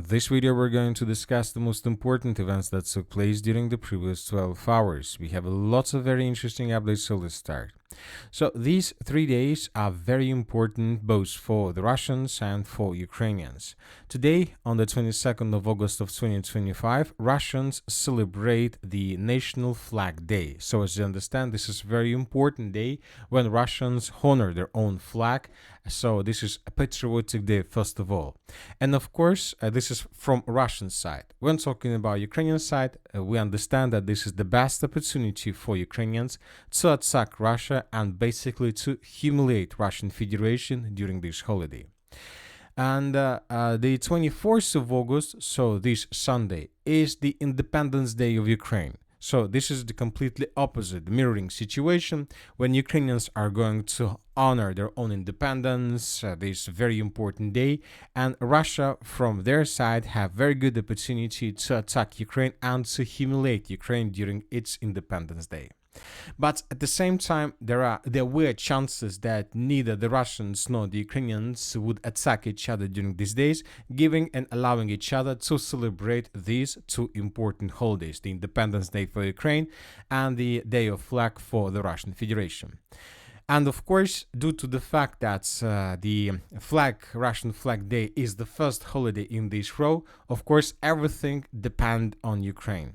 and this video we're going to discuss the most important events that took place during the previous 12 hours. We have lots of very interesting updates, so let's start. So these 3 days are very important both for the Russians and for Ukrainians. Today, on the 22nd of August of 2025, Russians celebrate the National Flag Day. So as you understand, this is a very important day when Russians honor their own flag. So this is a patriotic day, first of all. And of course, this is from Russian side. When talking about Ukrainian side, we understand that this is the best opportunity for Ukrainians to attack Russia and basically to humiliate Russian Federation during this holiday. And the 24th of August, so this Sunday, is the Independence Day of Ukraine. So this is the completely opposite mirroring situation when Ukrainians are going to honor their own independence, this very important day, and Russia from their side have very good opportunity to attack Ukraine and to humiliate Ukraine during its Independence Day. But at the same time, there were chances that neither the Russians nor the Ukrainians would attack each other during these days, giving and allowing each other to celebrate these two important holidays, the Independence Day for Ukraine and the Day of Flag for the Russian Federation. And of course, due to the fact that the Russian Flag Day is the first holiday in this row, of course, everything depends on Ukraine.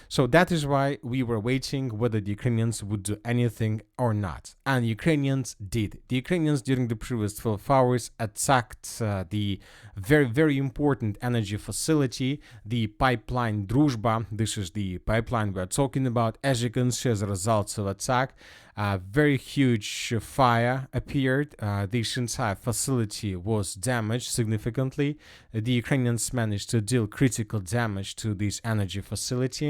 So that is why we were waiting whether the Ukrainians would do anything or not. And Ukrainians did. The Ukrainians during the previous 12 hours attacked the very, very important energy facility, the pipeline Druzhba. This is the pipeline we are talking about. As you can see, as a result of attack, a very huge fire appeared. This entire facility was damaged significantly. The Ukrainians managed to deal critical damage to this energy facility.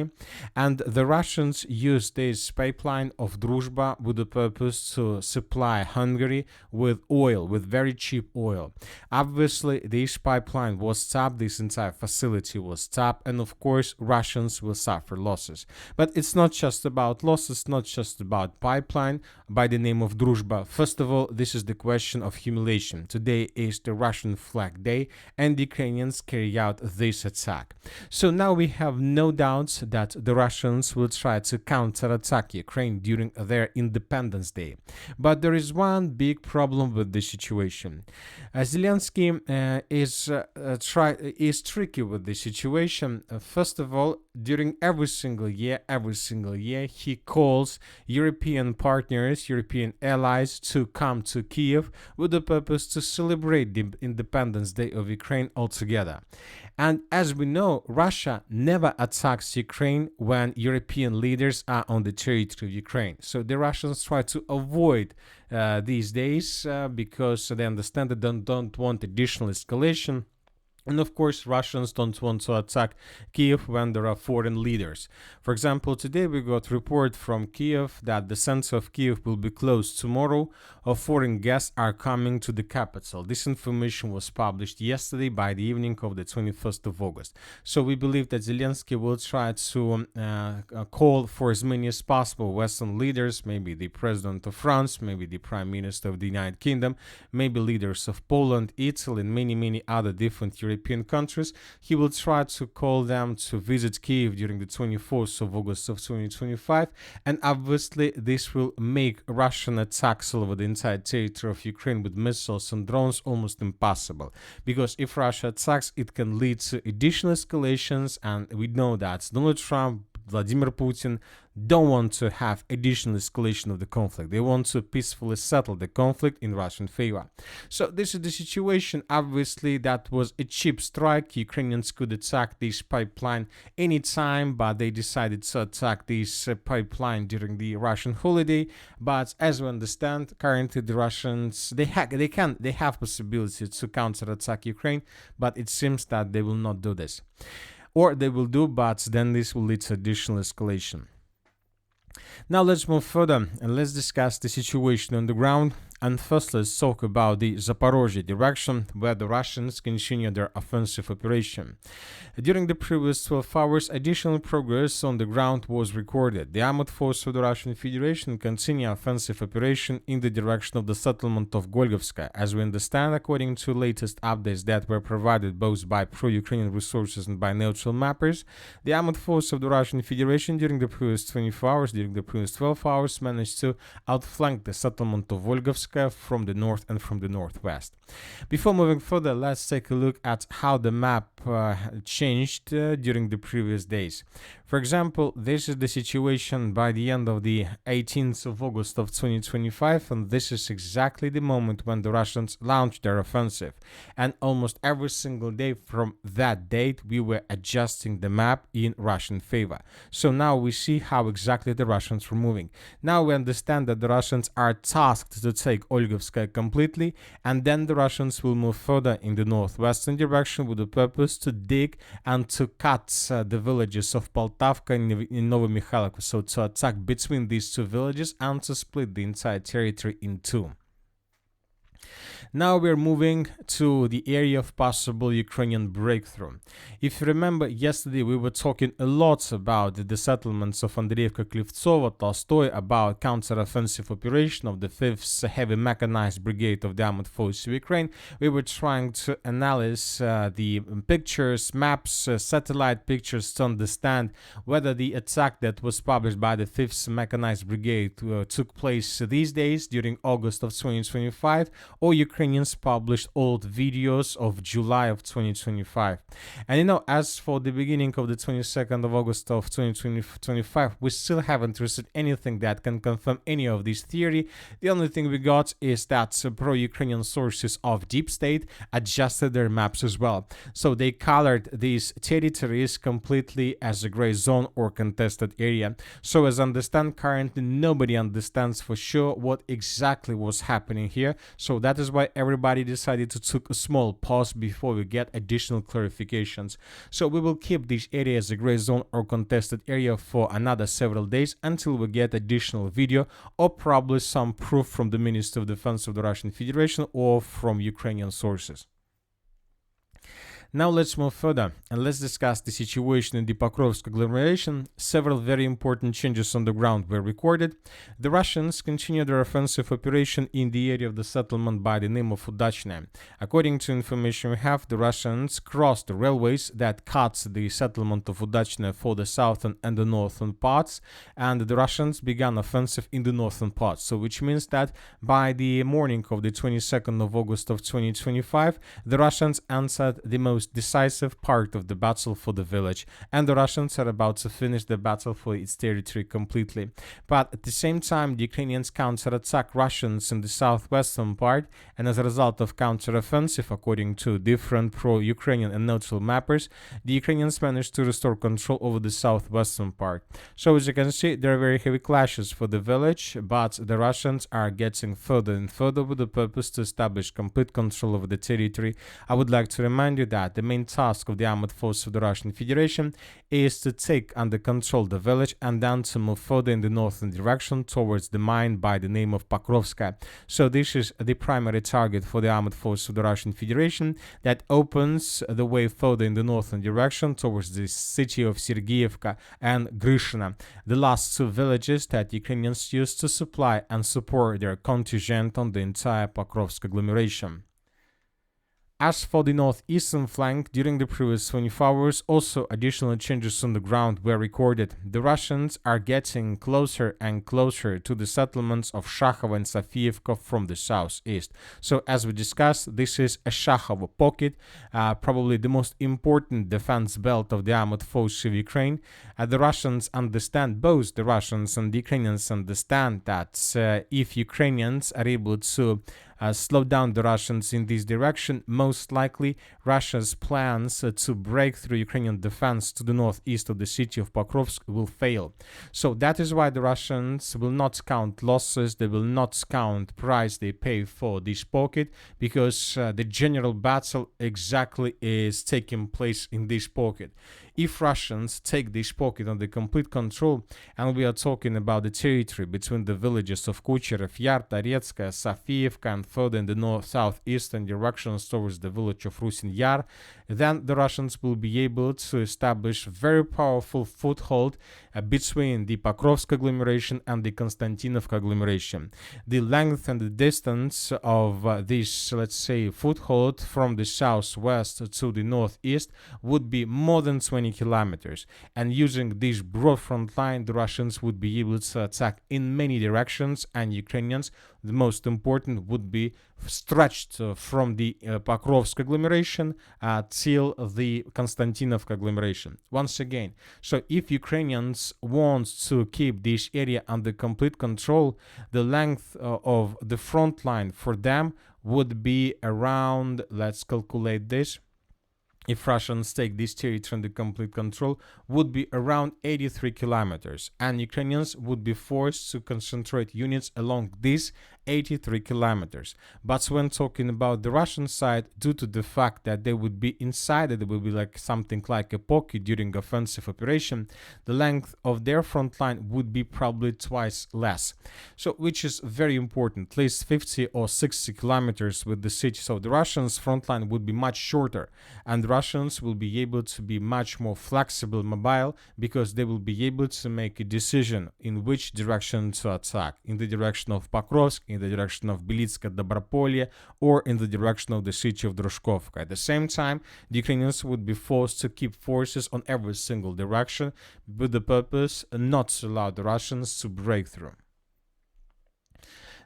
And the Russians used this pipeline of Druzhba with the purpose to supply Hungary with oil, with very cheap oil. Obviously, this pipeline was stopped, this entire facility was stopped, and of course, Russians will suffer losses. But it's not just about losses, not just about pipeline by the name of Druzhba. First of all, this is the question of humiliation. Today is the Russian Flag Day, and the Ukrainians carry out this attack. So now we have no doubts that the Russians will try to counterattack Ukraine during their Independence Day. But there is one big problem with this situation. Zelensky is tricky with this situation. First of all, during every single year, he calls European partners, European allies to come to Kiev with the purpose to celebrate the Independence Day of Ukraine altogether. And as we know, Russia never attacks Ukraine when European leaders are on the territory of Ukraine. So the Russians try to avoid these days because they understand that they don't want additional escalation. And of course, Russians don't want to attack Kiev when there are foreign leaders. For example, today we got a report from Kiev that the center of Kiev will be closed tomorrow, or foreign guests are coming to the capital. This information was published yesterday by the evening of the 21st of August. So we believe that Zelensky will try to call for as many as possible Western leaders, maybe the President of France, maybe the Prime Minister of the United Kingdom, maybe leaders of Poland, Italy, and many other different European countries. He will try to call them to visit Kiev during the 24th of August of 2025, and obviously this will make Russian attacks all over the entire territory of Ukraine with missiles and drones almost impossible, because if Russia attacks, it can lead to additional escalations, and we know that Donald Trump, Vladimir Putin don't want to have additional escalation of the conflict. They want to peacefully settle the conflict in Russian favor. So this is the situation. Obviously, that was a cheap strike. Ukrainians could attack this pipeline anytime, but they decided to attack this pipeline during the Russian holiday. But as we understand, currently the Russians, they have possibility to counterattack Ukraine, but it seems that they will not do this. Or they will do, but then this will lead to additional escalation. Now let's move further and let's discuss the situation on the ground. And first, let's talk about the Zaporozhye direction, where the Russians continue their offensive operation. During the previous 12 hours, additional progress on the ground was recorded. The armored force of the Russian Federation continue offensive operation in the direction of the settlement of Golgovska. As we understand, according to latest updates that were provided both by pro-Ukrainian resources and by neutral mappers, the armored force of the Russian Federation during the previous 24 hours, during the previous 12 hours, managed to outflank the settlement of Volgovska from the north and from the northwest. Before moving further, let's take a look at how the map changed during the previous days. For example, this is the situation by the end of the 18th of August of 2025, and this is exactly the moment when the Russians launched their offensive. And almost every single day from that date, we were adjusting the map in Russian favor. So now we see how exactly the Russians were moving. Now we understand that the Russians are tasked to take Olgovskaya completely, and then the Russians will move further in the northwestern direction with the purpose to dig and to cut the villages of Poltavka and Novomikhailivka, so to attack between these two villages and to split the entire territory in two. Now we're moving to the area of possible Ukrainian breakthrough. If you remember, yesterday we were talking a lot about the settlements of Andreevka, Klivtsovo, Tolstoy, about counter-offensive operation of the 5th Heavy Mechanized Brigade of the Armored Forces of Ukraine. We were trying to analyze the pictures, maps, satellite pictures to understand whether the attack that was published by the 5th Mechanized Brigade took place these days during August of 2025, or Ukrainians published old videos of July of 2025. And as for the beginning of the 22nd of August of 2025, we still haven't received anything that can confirm any of this theory. The only thing we got is that pro-Ukrainian sources of Deep State adjusted their maps as well. So they colored these territories completely as a gray zone or contested area. So as I understand, currently nobody understands for sure what exactly was happening here. So that is why everybody decided to take a small pause before we get additional clarifications. So we will keep this area as a gray zone or contested area for another several days until we get additional video or probably some proof from the Ministry of Defense of the Russian Federation or from Ukrainian sources. Now let's move further and let's discuss the situation in the Pokrovsk agglomeration. Several very important changes on the ground were recorded. The Russians continue their offensive operation in the area of the settlement by the name of Udachne. According to information we have, the Russians crossed the railways that cut the settlement of Udachne for the southern and the northern parts, and the Russians began offensive in the northern parts. So which means that by the morning of the 22nd of August of 2025, the Russians answered the most decisive part of the battle for the village, and the Russians are about to finish the battle for its territory completely. But at the same time, the Ukrainians counter-attack Russians in the southwestern part, and as a result of counter-offensive, according to different pro-Ukrainian and neutral mappers, the Ukrainians managed to restore control over the southwestern part. So as you can see, there are very heavy clashes for the village, but the Russians are getting further and further with the purpose to establish complete control over the territory. I would like to remind you that the main task of the armored forces of the Russian Federation is to take under control the village and then to move further in the northern direction towards the mine by the name of Pokrovska. So this is the primary target for the armored forces of the Russian Federation that opens the way further in the northern direction towards the city of Sergeyevka and Grishina, the last two villages that Ukrainians used to supply and support their contingent on the entire Pokrovsk agglomeration. As for the northeastern flank, during the previous 24 hours, also additional changes on the ground were recorded. The Russians are getting closer and closer to the settlements of Shakhovo and Sofievka from the southeast. So as we discussed, this is a Shakhovo pocket, probably the most important defense belt of the armored forces of Ukraine. The Russians understand, both the Russians and the Ukrainians understand that if Ukrainians are able to slow down the Russians in this direction, most likely Russia's plans to break through Ukrainian defense to the northeast of the city of Pokrovsk will fail. So that is why the Russians will not count losses, they will not count price they pay for this pocket, because the general battle exactly is taking place in this pocket. If Russians take this pocket under complete control, and we are talking about the territory between the villages of Kucherov, Yar, Toretskaya, Sofievka, and further in the north-southeastern directions towards the village of Rusin Yar, then the Russians will be able to establish very powerful foothold between the Pokrovsk agglomeration and the Konstantinovka agglomeration. The length and the distance of this, let's say, foothold from the southwest to the northeast would be more than 20 kilometers, and using this broad front line, the Russians would be able to attack in many directions, and Ukrainians, the most important, would be stretched from the Pokrovsk agglomeration till the Konstantinovka agglomeration. Once again, so if Ukrainians want to keep this area under complete control, the length of the front line for them would be around, let's calculate this, if Russians take this territory under complete control, would be around 83 kilometers, and Ukrainians would be forced to concentrate units along these 83 kilometers. But when talking about the Russian side, due to the fact that they would be inside, it will be like something like a pocket during offensive operation, the length of their front line would be probably twice less. So, which is very important, at least 50 or 60 kilometers with the city. So the Russians' front line would be much shorter, and the Russians will be able to be much more flexible, mobile, because they will be able to make a decision in which direction to attack, in the direction of Pokrovsk, in the direction of Belitska, Dobropolye, or in the direction of the city of Druzhba. At the same time, the Ukrainians would be forced to keep forces on every single direction with the purpose not to allow the Russians to break through.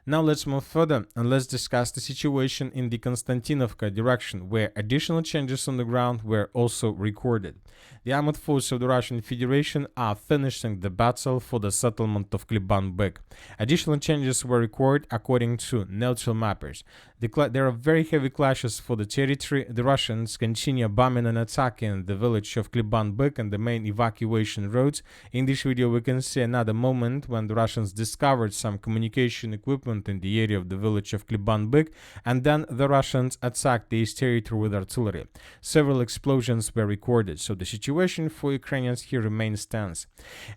Now let's move further and let's discuss the situation in the Konstantinovka direction, where additional changes on the ground were also recorded. The armed forces of the Russian Federation are finishing the battle for the settlement of Kliban-Bek. Additional changes were recorded according to neutral mappers. There are very heavy clashes for the territory. The Russians continue bombing and attacking the village of Kliban-Bek and the main evacuation roads. In this video we can see another moment when the Russians discovered some communication equipment in the area of the village of Kliban-Bek, and then the Russians attacked this territory with artillery. Several explosions were recorded, so the situation for Ukrainians here remains tense.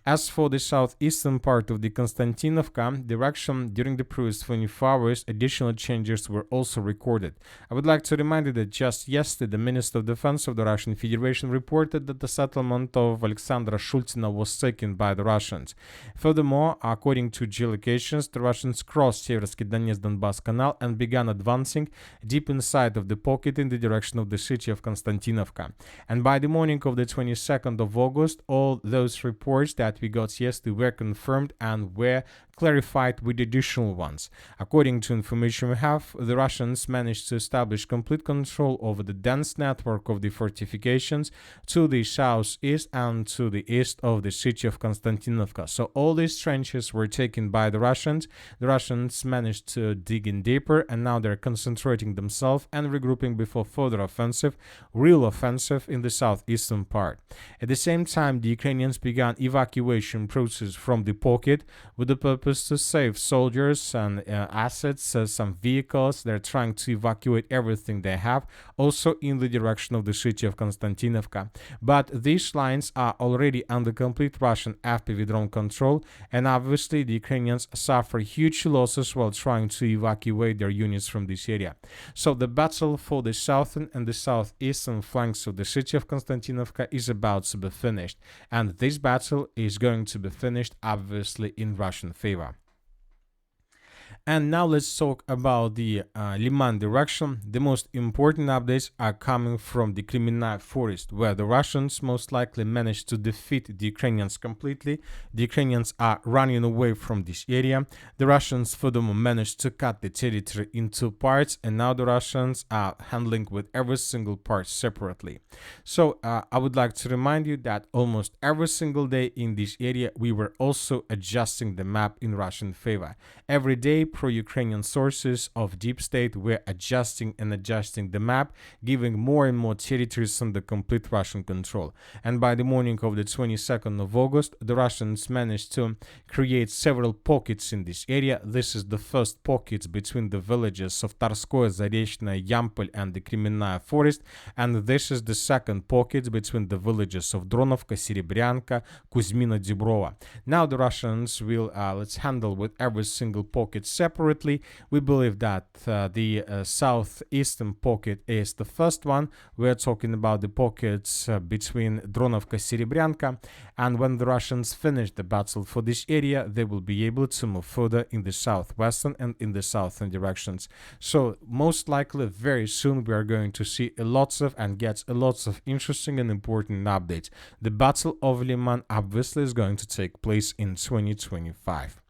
As for the southeastern part of the Konstantinovka direction, during the previous 24 hours, additional changes were also recorded. I would like to remind you that just yesterday, the Minister of Defense of the Russian Federation reported that the settlement of Alexandra Shultina was taken by the Russians. Furthermore, according to geolocations, the Russians crossed Seversky Donetsk-Donbass Canal and began advancing deep inside of the pocket in the direction of the city of Konstantinovka. And by the morning of the 22nd of August, all those reports that we got yesterday were confirmed and were clarified with additional ones. According to information we have, the Russians managed to establish complete control over the dense network of the fortifications to the southeast and to the east of the city of Konstantinovka. So all these trenches were taken by the Russians. The Russians managed to dig in deeper, and now they're concentrating themselves and regrouping before further offensive, real offensive in the southeastern part. At the same time, the Ukrainians began evacuation process from the pocket with the purpose to save soldiers and assets, some vehicles. They're trying to evacuate everything they have, also in the direction of the city of Konstantinovka. But these lines are already under complete Russian FPV drone control, and obviously the Ukrainians suffer huge losses while trying to evacuate their units from this area. So the battle for the southern and the southeastern flanks of the city of Konstantinovka is about to be finished, and this battle is going to be finished obviously in Russian favor. And now let's talk about the Liman direction. The most important updates are coming from the Kremenna forest, where the Russians most likely managed to defeat the Ukrainians completely. The Ukrainians are running away from this area. The Russians furthermore managed to cut the territory into parts, and now the Russians are handling with every single part separately. So I would like to remind you that almost every single day in this area we were also adjusting the map in Russian favor. Every day pro-Ukrainian sources of deep state were adjusting and adjusting the map, giving more and more territories under complete Russian control. And by the morning of the 22nd of August, the Russians managed to create several pockets in this area. This is the first pockets between the villages of Tarskoye, Zarechnoye, Yampol and the Kremenная forest, and this is the second pocket between the villages of Dronovka, Serebryanka, Kuzmino, Dibrova. Now the Russians will let's handle with every single pocket separately. We believe that the southeastern pocket is the first one. We're talking about the pockets between Dronovka, Serebryanka, and when the Russians finish the battle for this area, they will be able to move further in the southwestern and in the southern directions. So most likely very soon we are going to see lots of and get lots of interesting and important updates. The Battle of Liman obviously is going to take place in 2025.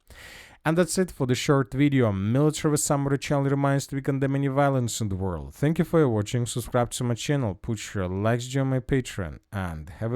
And that's it for the short video. Military Summary channel reminds to we condemn any violence in the world. Thank you for watching. Subscribe to my channel, put your likes, join my Patreon, and have a